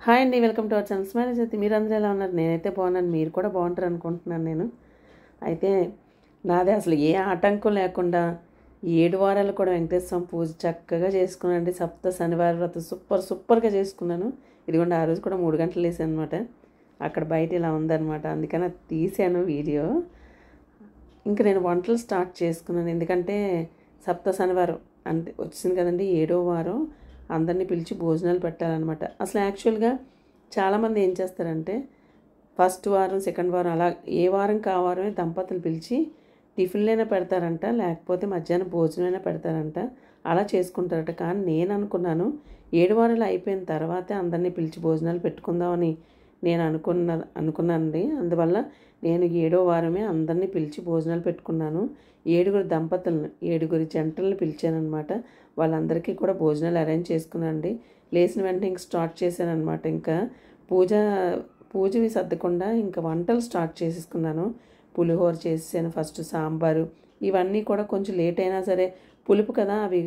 Hi అండి, welcome to our channel smile Jyothi. మీరందరూ ఎలా ఉన్నారు? నేనైతే బాగున్నాను, మీరు కూడా బాగుంటారు అనుకుంటున్నాను. నేను అయితే నాదే అసలు ఏ ఆటంకం లేకుండా 7 వారాలు కూడా వెంకటేశ్వర స్వామి పూజ చక్కగా చేసుకున్నానండి. సప్త శనివారం వ్రతం సూపర్గా చేసుకున్నాను. ఇదిగోండి, ఆ రోజు కూడా 3 గంటలు వేసాను అనమాట. అక్కడ బయట ఇలా ఉందన్నమాట, అందుకని అది తీసాను వీడియో. ఇంకా నేను వంటలు స్టార్ట్ చేసుకున్నాను, ఎందుకంటే సప్త శనివారం అంటే వచ్చింది కదండి, 7వ వారం అందరినీ పిలిచి భోజనాలు పెట్టాలన్నమాట. అసలు యాక్చువల్గా చాలామంది ఏం చేస్తారంటే ఫస్ట్ వారం సెకండ్ వారం అలా ఏ వారం వారమే దంపతులు పిలిచి టిఫిన్లైనా పెడతారంట, లేకపోతే మధ్యాహ్నం భోజనమైనా పెడతారంట, అలా చేసుకుంటారట. కానీ నేను అనుకున్నాను 7 వారాలు అయిపోయిన తర్వాతే అందరినీ పిలిచి భోజనాలు పెట్టుకుందామని నేను అనుకున్నానండి. అందువల్ల నేను 7వ వారమే అందరినీ పిలిచి భోజనాలు పెట్టుకున్నాను. 7 దంపతులను 7 జంటలను పిలిచానమాట. వాళ్ళందరికీ కూడా భోజనాలు అరేంజ్ చేసుకున్నానండి. లేచిన వెంటనే ఇంక స్టార్ట్ చేశానమాట. ఇంకా పూజవి సర్దకుండా ఇంకా వంటలు స్టార్ట్ చేసేసుకున్నాను. పులిహోర చేసాను, ఫస్ట్ సాంబారు, ఇవన్నీ కూడా కొంచెం లేట్ అయినా సరే పులుపు కదా, అవి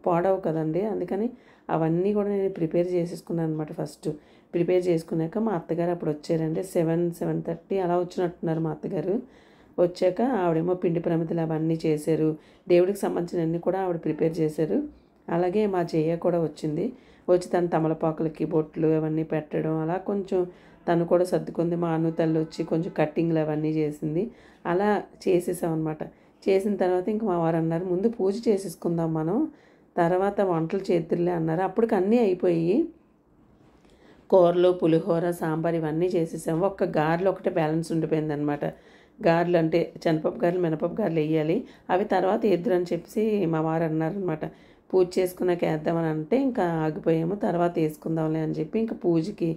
పాడవు కదండి, అందుకని అవన్నీ కూడా నేను ప్రిపేర్ చేసేసుకున్నాను అనమాట. ఫస్ట్ ప్రిపేర్ చేసుకున్నాక మా అత్తగారు అప్పుడు వచ్చారండి. 7:30 అలా వచ్చినట్టున్నారు మా అత్తగారు. వచ్చాక ఆవిడేమో పిండి ప్రమిదలు అవన్నీ చేశారు. దేవుడికి సంబంధించినవన్నీ కూడా ఆవిడ ప్రిపేర్ చేశారు. అలాగే మా జయ కూడా వచ్చింది. వచ్చి తను తమలపాకులకి బొట్లు అవన్నీ పెట్టడం అలా కొంచెం తను కూడా సర్దుకుంది. మా తల్లి వచ్చి కొంచెం కట్టింగ్లు అవన్నీ చేసింది. అలా చేసేసామన్నమాట. చేసిన తర్వాత ఇంక మా వారు అన్నారు, ముందు పూజ చేసేసుకుందాం మనం, తర్వాత వంటలు చేద్దురులే అన్నారు. అప్పటికి అన్నీ అయిపోయి కూరలు పులిహోర సాంబార్ ఇవన్నీ చేసేసాము. ఒక్క గారెలు ఒకటే బ్యాలెన్స్ ఉండిపోయింది అనమాట. గారెలు అంటే శనగపప్పు గారెలు మినపప్పు గారెలు వేయాలి, అవి తర్వాత వేద్దురని చెప్పేసి మా వారు అన్నారనమాట. పూజ చేసుకున్నాక వేద్దామని అంటే ఇంకా ఆగిపోయాము, తర్వాత వేసుకుందాంలే అని చెప్పి ఇంకా పూజకి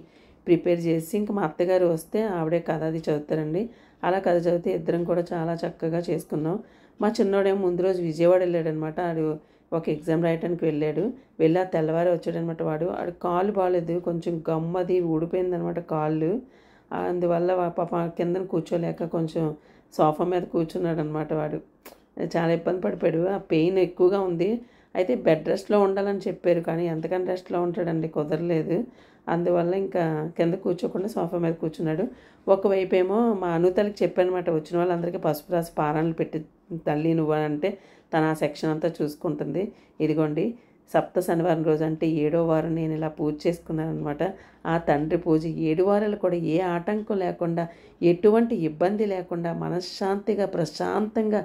ప్రిపేర్ చేసి ఇంకా మా అత్తగారు వస్తే ఆవిడే కథ అది చదువుతారండి. అలా కథ చదివితే ఇద్దరం కూడా చాలా చక్కగా చేసుకున్నాం. మా చిన్నోడేమో ముందు రోజు విజయవాడ వెళ్ళాడనమాట. ఆడు ఒక ఎగ్జామ్ రాయడానికి వెళ్ళాడు. వెళ్ళి ఆ తెల్లవారి వచ్చాడనమాట. వాడు కాలు బాగాలేదు, కొంచెం గమ్మది ఊడిపోయిందనమాట కాళ్ళు. అందువల్ల పాప కిందన కూర్చోలేక కొంచెం సోఫా మీద కూర్చున్నాడు అనమాట. వాడు చాలా ఇబ్బంది పడిపోయాడు. ఆ పెయిన్ ఎక్కువగా ఉంది. అయితే బెడ్ రెస్ట్లో ఉండాలని చెప్పారు, కానీ ఎంతకని రెస్ట్లో ఉంటాడండి, కుదరలేదు. అందువల్ల ఇంకా కింద కూర్చోకుండా సోఫా మీద కూర్చున్నాడు. ఒకవైపు ఏమో మా తల్లికి చెప్పానమాట, వచ్చిన వాళ్ళందరికీ పసుపు రాసి పారాణలు పెట్టి తల్లి నువ్వు అంటే తన ఆ సెక్షన్ అంతా చూసుకుంటుంది. ఇదిగోండి, సప్త శనివారం రోజు అంటే 7వ వారం నేను ఇలా పూజ చేసుకున్నాను అనమాట. ఆ తండ్రి పూజ 7 వారాలు కూడా ఏ ఆటంకం లేకుండా, ఎటువంటి ఇబ్బంది లేకుండా మనశ్శాంతిగా ప్రశాంతంగా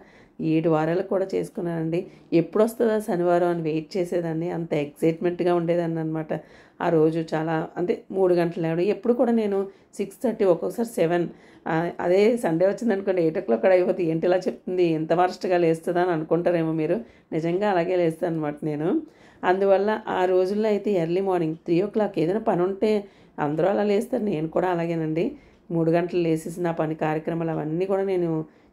7 వారాలు కూడా చేసుకున్నానండి. ఎప్పుడు వస్తుందా శనివారం అని వెయిట్ చేసేదాన్ని, అంత ఎక్సైట్మెంట్గా ఉండేదాన్ని అనమాట. ఆ రోజు చాలా అంటే 3 గంటలు లేవడం. ఎప్పుడు కూడా నేను 6:30 ఒక్కొక్కసారి 7, అదే సండే వచ్చిందనుకోండి 8 o'clock అక్కడ అయిపోతుంది. ఏంటి ఇలా చెప్తుంది, ఎంత వరస్ట్గా లేస్తుందా అని అనుకుంటారేమో మీరు. నిజంగా అలాగే లేస్తాను అనమాట నేను. అందువల్ల ఆ రోజుల్లో అయితే ఎర్లీ మార్నింగ్ 3 o'clock ఏదైనా పని ఉంటే అందరూ అలా లేస్తారు, నేను కూడా అలాగేనండి. 3 గంటలు లేసేసి నా పని కార్యక్రమాలు అవన్నీ కూడా నేను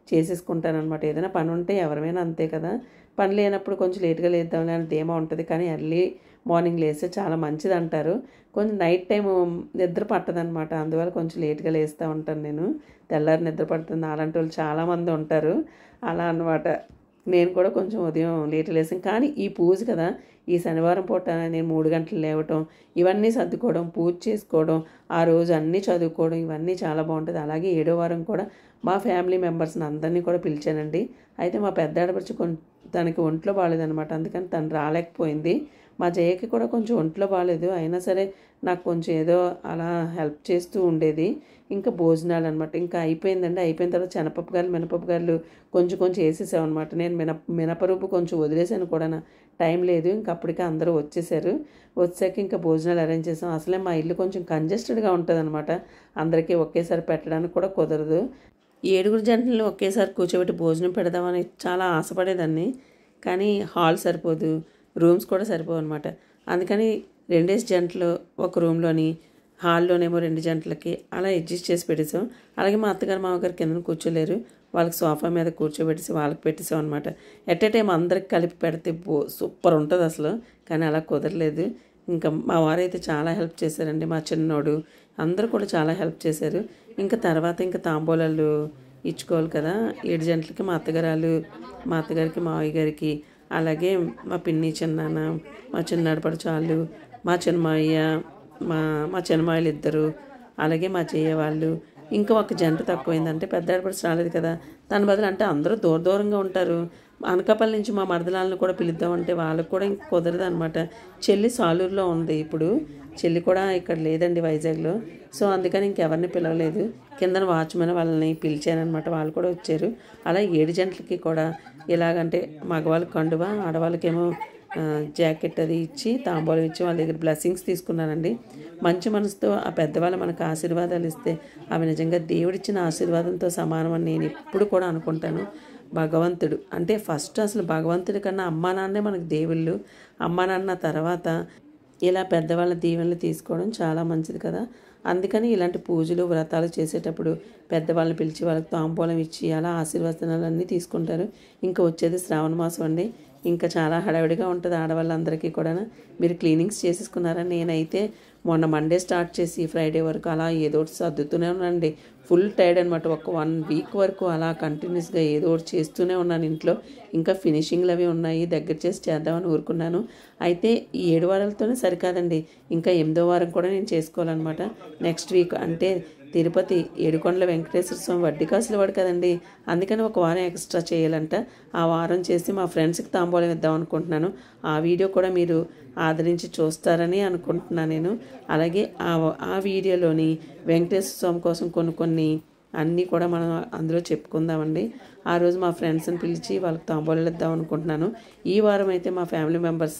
చేసేసుకుంటానమాట. ఏదైనా పని ఉంటే ఎవరైనా అంతే కదా, పని లేనప్పుడు కొంచెం లేట్గా లేద్దాంలే అని ధీమా ఉంటుంది. కానీ ఎర్లీ మార్నింగ్ లేస్తే చాలా మంచిది అంటారు. కొంచెం నైట్ టైం నిద్ర పట్టదనమాట, అందువల్ల కొంచెం లేట్గా లేస్తూ ఉంటాను నేను. తెల్లారి నిద్ర పడుతుంది అలాంటి వాళ్ళు చాలామంది ఉంటారు. అలా అన్నమాట. నేను కూడా కొంచెం ఉదయం లేట్ లేసాను. కానీ ఈ పూజ కదా, ఈ శనివారం పూట నేను 3 గంటలు లేవటం, ఇవన్నీ సర్దుకోవడం, పూజ చేసుకోవడం, ఆ రోజు అన్నీ చదువుకోవడం, ఇవన్నీ చాలా బాగుంటుంది. అలాగే 7వ వారం కూడా మా ఫ్యామిలీ మెంబర్స్ని అందరినీ కూడా పిలిచానండి. అయితే మా పెద్ద ఆడపడుచు తనకి ఒంట్లో బాగాలేదనమాట, అందుకని తను రాలేకపోయింది. మా జయకి కూడా కొంచెం ఒంట్లో బాగాలేదు, అయినా సరే నాకు కొంచెం ఏదో అలా హెల్ప్ చేస్తూ ఉండేది. ఇంకా భోజనాలు అనమాట ఇంకా అయిపోయిందండి. అయిపోయిన తర్వాత శనపప్పు గారెలు మినపప్పు గారెలు కొంచెం కొంచెం వేసేసాం అనమాట. నేను మినపరుపు కొంచెం వదిలేసాను కూడా, టైం లేదు. ఇంకా అప్పటికే అందరూ వచ్చేసారు. వచ్చాక ఇంకా భోజనాలు అరేంజ్ చేసాం. అసలే మా ఇల్లు కొంచెం కంజెస్టెడ్గా ఉంటుంది అనమాట, అందరికీ ఒకేసారి పెట్టడానికి కూడా కుదరదు. 7 జంటలను ఒకేసారి కూర్చోబెట్టి భోజనం పెడదామని చాలా ఆశపడేదాన్ని, కానీ హాల్ సరిపోదు, రూమ్స్ కూడా సరిపోవు అనమాట. అందుకని 2 జంటలు ఒక రూమ్లోని, హాల్లోనేమో 2 జంటలకి అలా అడ్జస్ట్ చేసి పెట్టేసాం. అలాగే మా అత్తగారు మామగారు కింద కూర్చోలేరు, వాళ్ళకి సోఫా మీద కూర్చోబెట్టేసి వాళ్ళకి పెట్టేసాం అనమాట. ఎట్ ఏ టైం అందరికి కలిపి పెడితే సూపర్ ఉంటుంది అసలు, కానీ అలా కుదరలేదు. ఇంకా మా వారైతే చాలా హెల్ప్ చేశారండి, మా చిన్నోడు అందరూ కూడా చాలా హెల్ప్ చేశారు. ఇంకా తర్వాత ఇంకా తాంబూలాలు ఇచ్చుకోవాలి కదా 7 జంటలకి, మా అత్తగారికి మావయ్య గారికి, అలాగే మా పిన్ని చిన్నాన్న, మా చిన్నాడు పడుచాళ్ళు, మా చిన్నమాయ్య, మా చిన్నమాయలు ఇద్దరు, అలాగే మా చెయ్య వాళ్ళు. ఇంకా ఒక జంట తక్కువైందంటే పెద్ద ఆడపడుచు రాలేదు కదా, దాని బదులు అంటే అందరూ దూరంగా ఉంటారు. అనకాపల్లి నుంచి మా మరదలాలను కూడా పిలుద్దామంటే వాళ్ళకు కూడా ఇంక కుదరదు అనమాట. చెల్లి సాలూరులో ఉంది ఇప్పుడు, చెల్లి కూడా ఇక్కడ లేదండి వైజాగ్లో. సో అందుకని ఇంకెవరిని పిలవలేదు. కిందన వాచ్మెన్ వాళ్ళని పిలిచానమాట, వాళ్ళు కూడా వచ్చారు. అలా 7 జంటలకి కూడా ఎలాగంటే మగవాళ్ళకి కండువా, ఆడవాళ్ళకేమో జాకెట్ అది ఇచ్చి తాంబూలం ఇచ్చి వాళ్ళ దగ్గర బ్లెస్సింగ్స్ తీసుకున్నానండి. మంచి మనసుతో ఆ పెద్దవాళ్ళు మనకు ఆశీర్వాదాలు ఇస్తే అవి నిజంగా దేవుడిచ్చిన ఆశీర్వాదంతో సమానం అని నేను ఎప్పుడు కూడా అనుకుంటాను. భగవంతుడు అంటే ఫస్ట్ అసలు భగవంతుడి కన్నా అమ్మా నాన్నే మనకు దేవుళ్ళు. అమ్మా నాన్న తర్వాత ఇలా పెద్దవాళ్ళ దీవెనలు తీసుకోవడం చాలా మంచిది కదా. అందుకని ఇలాంటి పూజలు వ్రతాలు చేసేటప్పుడు పెద్దవాళ్ళని పిలిచి వాళ్ళకి తాంబూలం ఇచ్చి అలా ఆశీర్వచనాలన్నీ తీసుకుంటారు. ఇంకా వచ్చేది శ్రావణ మాసం అండి, ఇంకా చాలా హడావిడిగా ఉంటుంది ఆడవాళ్ళందరికీ కూడా. మీరు క్లీనింగ్స్ చేసేసుకున్నారా? నేనైతే మొన్న మండే స్టార్ట్ చేసి ఫ్రైడే వరకు అలా ఏదో ఒకటి సర్దుతూనే ఉన్నానండి. ఫుల్ టైర్డ్ అనమాట. ఒక 1 వీక్ వరకు అలా కంటిన్యూస్గా ఏదో ఒకటి చేస్తూనే ఉన్నాను ఇంట్లో. ఇంకా ఫినిషింగ్లు అవి ఉన్నాయి, దగ్గర చేసి చేద్దామని ఊరుకున్నాను. అయితే ఈ 7 వారాలతోనే సరికాదండి, ఇంకా 8వ వారం కూడా నేను చేసుకోవాలన్నమాట. నెక్స్ట్ వీక్ అంటే తిరుపతి ఏడుకొండల వెంకటేశ్వర స్వామి వడ్డీ కాసులు వాడు కదండి, అందుకని ఒక వారం ఎక్స్ట్రా చేయాలంట. ఆ వారం చేసి మా ఫ్రెండ్స్కి తాంబూలం ఇద్దాం అనుకుంటున్నాను. ఆ వీడియో కూడా మీరు ఆదరించి చూస్తారని అనుకుంటున్నాను నేను. అలాగే ఆ వీడియోలోని వెంకటేశ్వర స్వామి కోసం కొన్ని అన్నీ కూడా మనం అందులో చెప్పుకుందామండి. ఆ రోజు మా ఫ్రెండ్స్ని పిలిచి వాళ్ళకి తాంబూలాలు ఇద్దాం అనుకుంటున్నాను. ఈ వారం అయితే మా ఫ్యామిలీ మెంబర్స్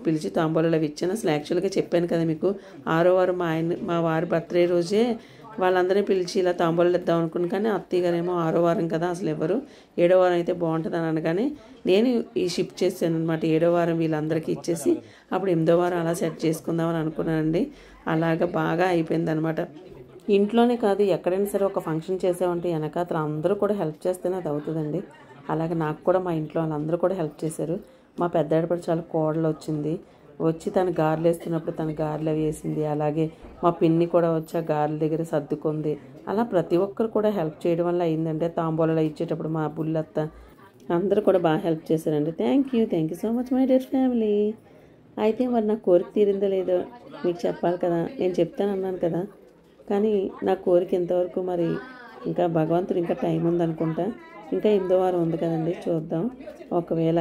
పిలిచి తాంబూలాలు అవి ఇచ్చాను. అసలు యాక్చువల్గా చెప్పాను కదా మీకు, 6వ వారం మా వారి బర్త్డే రోజే వాళ్ళందరినీ పిలిచి ఇలా తాంబూలాలు ఇద్దాం అనుకున్నాను. కానీ అత్తయ్య గారేమో 6వ వారం కదా అసలు ఎవరు, 7వ వారం అయితే బాగుంటుంది అని అనగానే నేను ఈ షిఫ్ట్ చేశాను అనమాట. 7వ వారం వీళ్ళందరికీ ఇచ్చేసి అప్పుడు 8వ వారం అలా సెట్ చేసుకుందామని అనుకున్నానండి. అలాగా బాగా అయిపోయింది అనమాట. ఇంట్లోనే కాదు ఎక్కడైనా సరే ఒక ఫంక్షన్ చేసామంటే వెనకాతల అందరూ కూడా హెల్ప్ చేస్తేనే అది అవుతుందండి. అలాగే నాకు కూడా మా ఇంట్లో వాళ్ళందరూ కూడా హెల్ప్ చేశారు. మా పెద్ద ఆడపడు చాలా కోడలు వచ్చి తను గారెలు వేస్తున్నప్పుడు తను గారెలు అవి వేసింది. అలాగే మా పిన్ని కూడా వచ్చి ఆ గారెల దగ్గర సర్దుకుంది. అలా ప్రతి ఒక్కరు కూడా హెల్ప్ చేయడం వల్ల అయిందంటే తాంబూలాలు ఇచ్చేటప్పుడు మా బుల్లత్త అందరూ కూడా బాగా హెల్ప్ చేశారండి. Thank you so much my dear family. అయితే మరి నా కోరిక తీరిందో లేదో మీకు చెప్పాలి కదా, నేను చెప్తానన్నాను కదా, కానీ నా కోరిక ఇంతవరకు మరి ఇంకా భగవంతుడు ఇంకా టైం ఉందనుకుంటా. ఇంకా 8వ వారం ఉంది కదండి, చూద్దాం. ఒకవేళ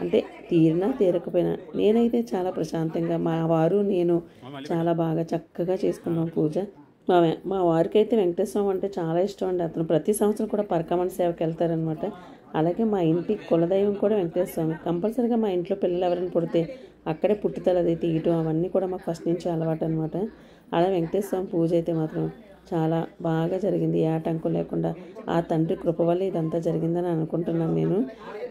అంటే తీరినా తీరకపోయినా నేనైతే చాలా ప్రశాంతంగా మా వారు నేను చాలా బాగా చక్కగా చేసుకున్నాం పూజ. మా వారికి అయితే వెంకటేశ్వర స్వామి అంటే చాలా ఇష్టం అండి. అతను ప్రతి సంవత్సరం కూడా పరకామణి సేవకి వెళ్తారనమాట. అలాగే మా ఇంటి కులదైవం కూడా వెంకటేశ్వర స్వామి. కంపల్సరీగా మా ఇంట్లో పిల్లలు ఎవరైనా పుడితే అక్కడే పుట్టుతల అది తీయటం అవన్నీ కూడా మాకు ఫస్ట్ నుంచి అలవాటు అనమాట. అలా వెంకటేశ్వర స్వామి పూజ అయితే మాత్రం చాలా బాగా జరిగింది, ఏ ఆటంకం లేకుండా. ఆ తండ్రి కృప వల్ల ఇదంతా జరిగిందని అనుకుంటున్నాను నేను.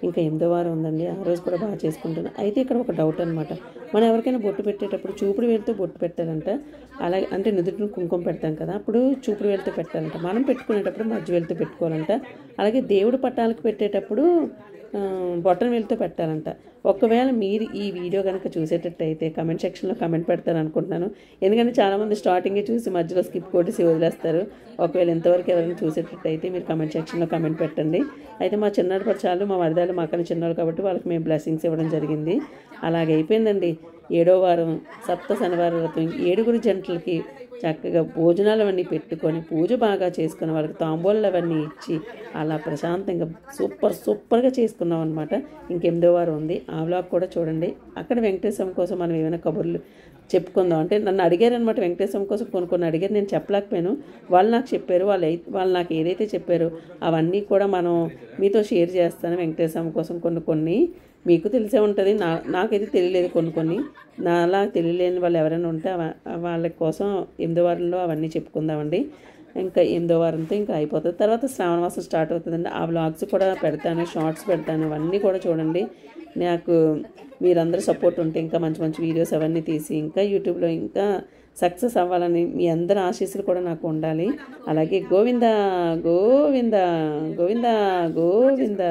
ఇంకా 8వ వారం ఉందండి, ఆ రోజు కూడా బాగా చేసుకుంటున్నాను. అయితే ఇక్కడ ఒక డౌట్ అనమాట, మనం ఎవరికైనా బొట్టు పెట్టేటప్పుడు చూపుడు వేలుతో బొట్టు పెట్టాలంట. అలాగే అంటే నుదుటిని కుంకుమ పెడతాం కదా, అప్పుడు చూపుడు వేలుతో పెట్టాలంట. మనం పెట్టుకునేటప్పుడు మధ్య వేలుతో పెట్టుకోవాలంట. అలాగే దేవుడి పట్టాలకు పెట్టేటప్పుడు బొట్టన వేలుతో పెట్టాలంట. ఒకవేళ మీరు ఈ వీడియో కనుక చూసేటట్టయితే కమెంట్ సెక్షన్లో కమెంట్ పెడతారు అనుకుంటున్నాను. ఎందుకంటే చాలామంది స్టార్టింగే చూసి మధ్యలో స్కిప్ కొట్టేసి వదిలేస్తారు. ఒకవేళ ఇంతవరకు ఎవరైనా చూసేటట్టయితే మీరు కమెంట్ సెక్షన్లో కమెంట్ పెట్టండి. అయితే మా చిన్నాడు పరచాలు మా వరదాలు మాకన్నా చిన్నవాళ్ళు కాబట్టి వాళ్ళకి మేము బ్లెస్సింగ్స్ ఇవ్వడం జరిగింది. అలాగే అయిపోయిందండి 7వ వారం సప్త శనివారం వ్రతం. 7 జంటలకి చక్కగా భోజనాలు అవన్నీ పెట్టుకొని పూజ బాగా చేసుకుని వాళ్ళకి తాంబూలాలు అవన్నీ ఇచ్చి అలా ప్రశాంతంగా సూపర్గా చేసుకున్నాం అనమాట. ఇంకెనిమిదో వారం ఉంది, ఆ వ్లాగ్ కూడా చూడండి. అక్కడ వెంకటేశ్వరం కోసం మనం ఏమైనా కబుర్లు చెప్పుకుందాం అంటే నన్ను అడిగారనమాట, వెంకటేశ్వరం కోసం కొన్ని అడిగారు. నేను చెప్పలేకపోయాను, వాళ్ళు నాకు చెప్పారు. వాళ్ళు నాకు ఏదైతే చెప్పారో అవన్నీ కూడా మనం మీతో షేర్ చేస్తాను. వెంకటేశ్వరం కోసం కొన్ని మీకు తెలిసే ఉంటుంది, నాకైతే తెలియలేదు. కొన్ని నాలా తెలియలేని వాళ్ళు ఎవరైనా ఉంటే వాళ్ళ కోసం 8వ వారంలో అవన్నీ చెప్పుకుందామండి. ఇంకా 8వ వారంతో ఇంకా అయిపోతుంది. తర్వాత శ్రావణ మాసం స్టార్ట్ అవుతుందండి. ఆ వ్లాగ్స్ కూడా పెడతాను, షార్ట్స్ పెడతాను, అవన్నీ కూడా చూడండి. నాకు మీరందరూ సపోర్ట్ ఉంటే ఇంకా మంచి మంచి వీడియోస్ అవన్నీ తీసి ఇంకా యూట్యూబ్లో ఇంకా సక్సెస్ అవ్వాలని మీ అందరి ఆశీస్సులు కూడా నాకు ఉండాలి. అలాగే గోవిందా గోవిందా గోవిందా గోవిందా.